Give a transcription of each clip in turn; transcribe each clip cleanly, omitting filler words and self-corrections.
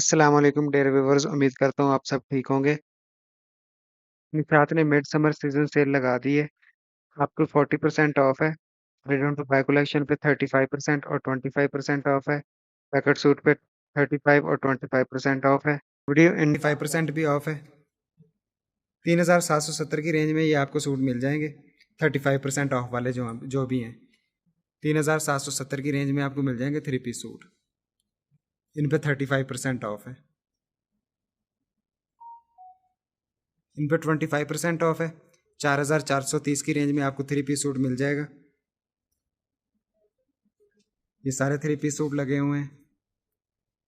अस्सलाम वालेकुम dear viewers, उम्मीद करता हूँ आप सब ठीक होंगे। निशात ने मिड समर सीजन सेल लगा दी है। आपको 40% ऑफ है। फ्रीडम टू बाय कलेक्शन पे 35% और 25% ऑफ है। पैकेट सूट पे 35 और 25% ऑफ है। वीडियो इन 5% भी ऑफ है। 3770 की रेंज में ये आपको सूट मिल जाएंगे। 35% ऑफ वाले जो भी हैं, 3770 की रेंज में आपको मिल जाएंगे 3 पीस सूट। इन पे 35% ऑफ है। इन पर 25% ऑफ है। 4430 की रेंज में आपको 3 पीस सूट मिल जाएगा। ये सारे 3 पीस सूट लगे हुए हैं।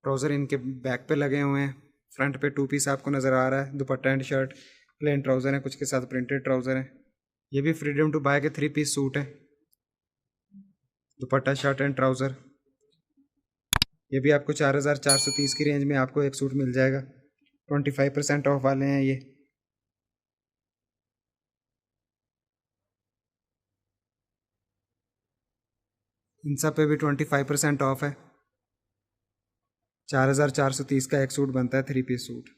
ट्राउज़र इनके बैक पे लगे हुए हैं। फ्रंट पे 2 पीस आपको नज़र आ रहा है। दुपट्टा एंड शर्ट, प्लेन ट्राउज़र है, कुछ के साथ प्रिंटेड ट्राउज़र है। ये भी फ्रीडम टू बाय के 3 पीस सूट है। दुपट्टा, शर्ट एंड ट्राउज़र। ये भी आपको 4430 की रेंज में आपको एक सूट मिल जाएगा। 25% ऑफ वाले हैं ये। इन सब पे भी 25% ऑफ है। 4430 का एक सूट बनता है 3 पीस सूट।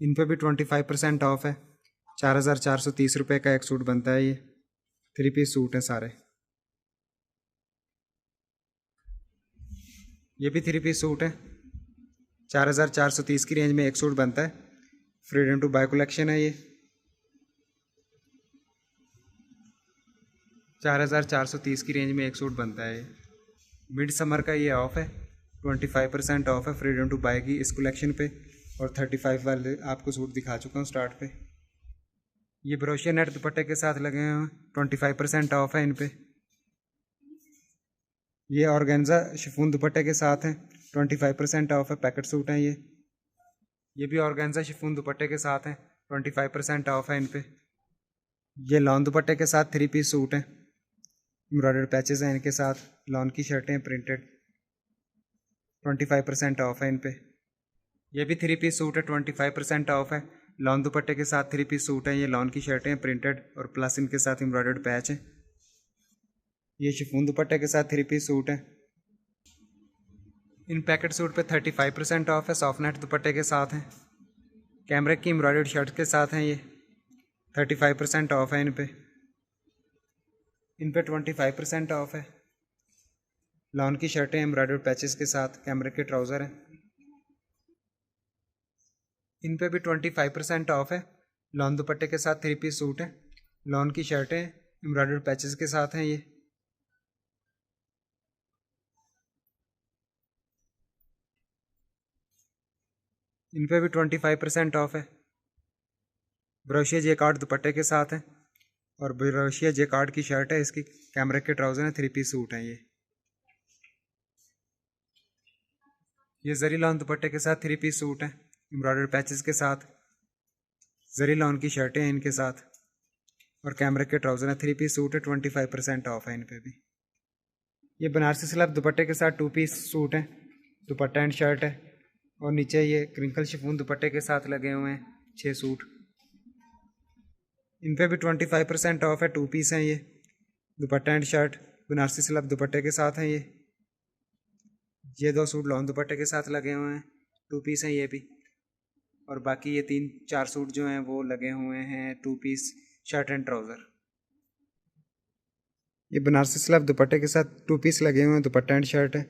इन पे भी 25% ऑफ है। 4430 रुपये का एक सूट बनता है ये। 3 पीस सूट हैं सारे। ये भी 3 पीस सूट है। 4430 की रेंज में एक सूट बनता है। फ्रीडम टू बाय कलेक्शन है ये। 4430 की रेंज में एक सूट बनता है ये। मिड समर का ये ऑफ है। 25% ऑफ है फ्रीडम टू बाय की इस कलेक्शन पे। और 35 वाले आपको सूट दिखा चुका हूँ स्टार्ट पे। ये ब्रोशिया नेट दुपट्टे के साथ लगे हैं। 25% ऑफ है इन पे। ये ऑर्गेन्जा शिफॉन दुपट्टे के साथ हैं। 25% ऑफ है। पैकेट सूट हैं ये भी ऑर्गेन्जा शिफॉन दुपट्टे के साथ हैं। 25% ऑफ है इन पे। ये लॉन दुपट्टे के साथ 3 पीस सूट हैं। एम्ब्रॉयडर्ड पैचेस हैं इनके साथ। लॉन की शर्टें प्रिंटेड। 25% ऑफ है इन पे। ये भी 3 पीस सूट है। 25% ऑफ है। लॉन दुपट्टे के साथ 3 पीस सूट हैं। ये लॉन की शर्टें प्रिंटेड और प्लस इनके साथ एम्ब्रॉयडर्ड पैच हैं। ये शिफॉन दुपट्टे के साथ 3 पीस सूट हैं। इन पैकेट सूट पे 35% ऑफ है। सॉफ्ट नेट दुपट्टे के साथ हैं। कैमरे की एम्ब्रॉयडर्ड शर्ट के साथ हैं ये। 35% ऑफ है इन पे। इन पे 25% ऑफ है। लॉन की शर्टें एम्ब्रॉयडर्ड पैचेस के साथ। कैमरे के ट्राउज़र हैं। इन पे भी 25% ऑफ है। लॉन दुपट्टे के साथ 3 पीस सूट है। लॉन की शर्टें एम्ब्रॉयडर्ड पैचेस के साथ हैं ये। इन पे भी 25% ऑफ है। ब्रोशिया जेकार्ड दुपट्टे के साथ है। और ब्रोशिया जेकार्ड की शर्ट है। इसकी कैमरे के ट्राउज़र हैं। 3 पीस सूट हैं ये जरी लॉन दुपट्टे के साथ 3 पीस सूट हैं। एम्ब्रॉयडर्ड पैचेस के साथ। जरी लॉन की शर्टें हैं इनके साथ। और कैमरे के ट्राउज़र हैं। 3 पीस सूट है। 25% ऑफ है इन पे भी। ये बनारसी स्लैब दुपट्टे के साथ 2 पीस सूट हैं। दुपट्टा एंड शर्ट है। और नीचे ये क्रिंकल शिफॉन दुपट्टे के साथ लगे हुए हैं 6 सूट। इन पे भी 25% ऑफ है। 2 पीस हैं ये। दुपट्टा एंड शर्ट बनारसी स्लैब दुपट्टे के साथ हैं ये 2 सूट लॉन दुपट्टे के साथ लगे हुए हैं। 2 पीस हैं ये भी। और बाकी ये 3-4 सूट जो हैं वो लगे हुए हैं 2 पीस शर्ट एंड ट्राउज़र। ये बनारसी स्लैब दुपट्टे के साथ 2 पीस लगे हुए हैं। दुपट्टा एंड शर्ट है।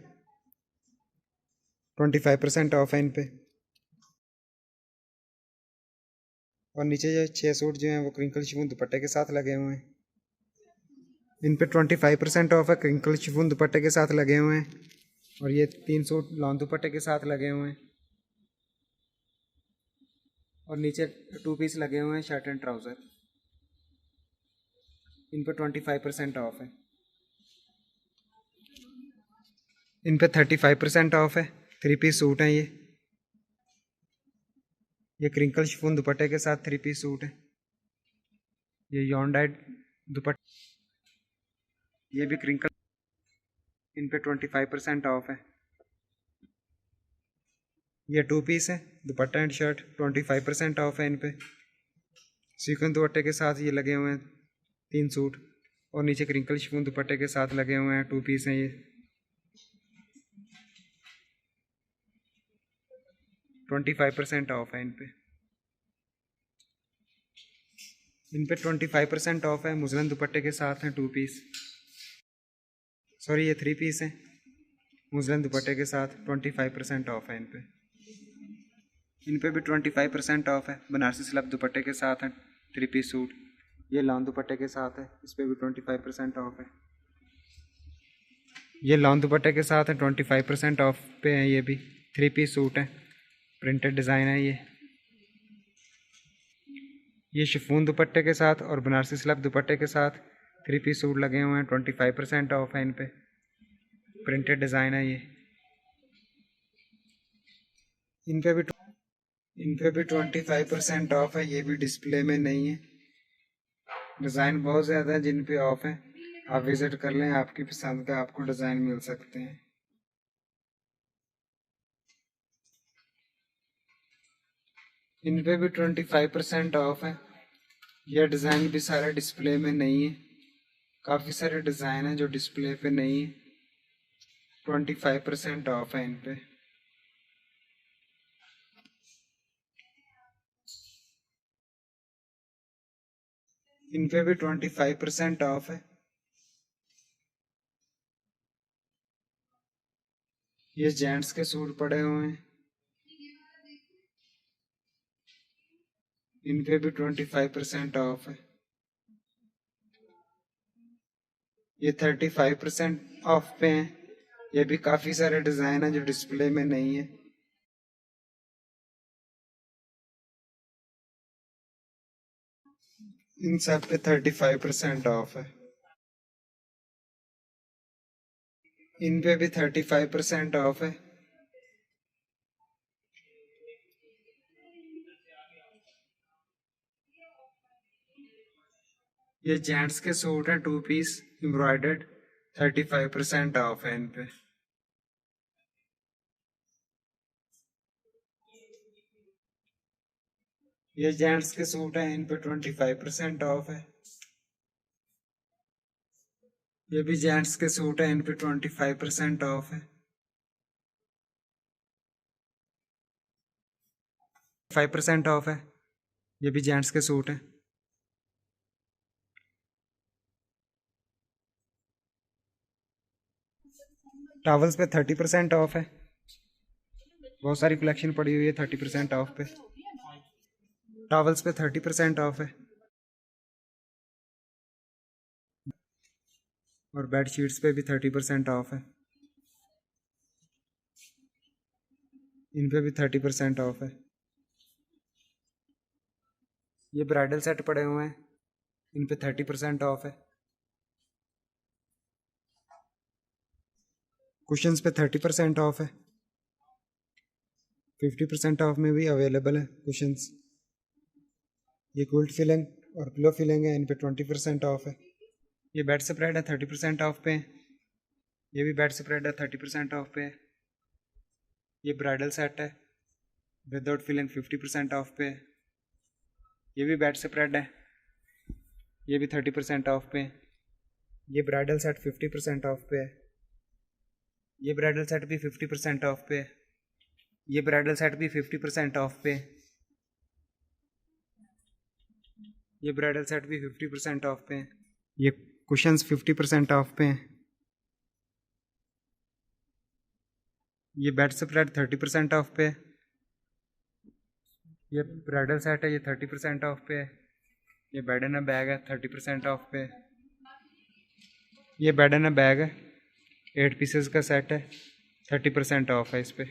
25% ऑफ है इन पे। और नीचे जो 6 सूट जो हैं वो क्रिंकल शिफॉन दुपट्टे के साथ लगे हुए हैं। इन पे 25% ऑफ है। क्रिंकल शिफॉन दुपट्टे के साथ लगे हुए हैं। और ये 3 सूट लॉन दुपट्टे के साथ लगे हुए हैं। और नीचे 2 पीस लगे हुए हैं शर्ट एंड ट्राउज़र। इन पे 25% ऑफ है। इन पे 35% ऑफ है। 3 पीस सूट हैं ये क्रिंकल शिफॉन दुपट्टे के साथ 3 पीस सूट है। ये यॉन डाइड दुपट्टा, ये भी क्रिंकल। इन पे 25% ऑफ है। ये 2 पीस है। दुपट्टा एंड शर्ट 25% ऑफ है इन पे। सीक्वेंस दुपट्टे के साथ ये लगे हुए हैं 3 सूट। और नीचे क्रिंकल शिफॉन दुपट्टे के साथ लगे हुए हैं 2 पीस हैं ये। 25% ऑफ है इन पे 25% ऑफ है। मुजरन दुपट्टे के साथ हैं 2 पीस, सॉरी ये 3 पीस हैं। मुजरन दुपट्टे के साथ 25% ऑफ है इन पे भी 25% ऑफ है। बनारसी स्लैब दुपट्टे के साथ है 3 पीस सूट। ये लॉन दुपट्टे के साथ है, इस पे भी 25% ऑफ है। ये लॉन दुपट्टे के साथ है 25% ऑफ पे है। ये भी 3 पीस सूट है, प्रिंटेड डिज़ाइन है। ये शिफॉन दुपट्टे के साथ और बनारसी स्लैब दुपट्टे के साथ 3 पीस सूट लगे हुए हैं। 25% ऑफ है इन पे, प्रिंटेड डिज़ाइन है। इन पे भी 25% ऑफ है। ये भी डिस्प्ले में नहीं है, डिज़ाइन बहुत ज़्यादा है जिन पे ऑफ है। आप विज़िट कर लें, आपकी पसंद का आपको डिज़ाइन मिल सकते हैं। इन पे भी 25% ऑफ है। यह डिज़ाइन भी सारे डिस्प्ले में नहीं है, काफ़ी सारे डिज़ाइन हैं जो डिस्प्ले पे नहीं है। 25% ऑफ है इन पे। इन पे भी 25% ऑफ है। ये जेंट्स के सूट पड़े हुए हैं, इन पे भी 25% ऑफ है। ये 35% ऑफ पे हैं। ये भी काफ़ी सारे डिज़ाइन हैं जो डिस्प्ले में नहीं है। इन सब पे 35% ऑफ है। इन पे भी 35% ऑफ है। ये जेंट्स के सूट हैं 2 पीस एम्ब्रॉयडर्ड, 35% ऑफ है इन पे। ये जेंट्स के सूट हैं, इन पे 25% ऑफ है। ये भी जेंट्स के सूट हैं, इन पे 25% ऑफ है। 5% ऑफ है। ये भी जेंट्स के सूट हैं। टॉवल्स पे 30% ऑफ है। बहुत सारी कलेक्शन पड़ी हुई है 30% ऑफ पे। टॉवल्स पे 30% ऑफ है। और बेड शीट्स पे भी 30% ऑफ है। इन पे भी 30% ऑफ है। ये ब्राइडल सेट पड़े हुए हैं, इन पे 30% ऑफ है। कुशन्स पे 30% ऑफ है। 50% ऑफ में भी अवेलेबल है कुशन्स। ये क्विल्ट फिलिंग और पिलो फिलिंग है, इन पे 20% ऑफ है। ये बेड स्प्रेड है 30% ऑफ पे। ये भी बेड स्प्रेड है 30% ऑफ पे। ये ब्राइडल सेट है विदाउट फिलिंग 50% ऑफ पे। ये भी बेड स्प्रेड है, ये भी 30% ऑफ पे। ये ब्राइडल सेट 50% ऑफ पे है। ये ब्राइडल सेट भी 50% ऑफ पे। ये ब्राइडल सेट भी 50% ऑफ पे। ये ब्राइडल सेट भी 50% ऑफ पे। ये कुशन्स 50% ऑफ पे हैं। ये बेड स्प्रेड 30% ऑफ पे। ये ब्राइडल सेट है, ये 30% ऑफ पे है। ये बेड एंड बैग है 30% ऑफ पे। ये बेड एंड बैग है 8 पीसेस का सेट है, 30% ऑफ है इस पे।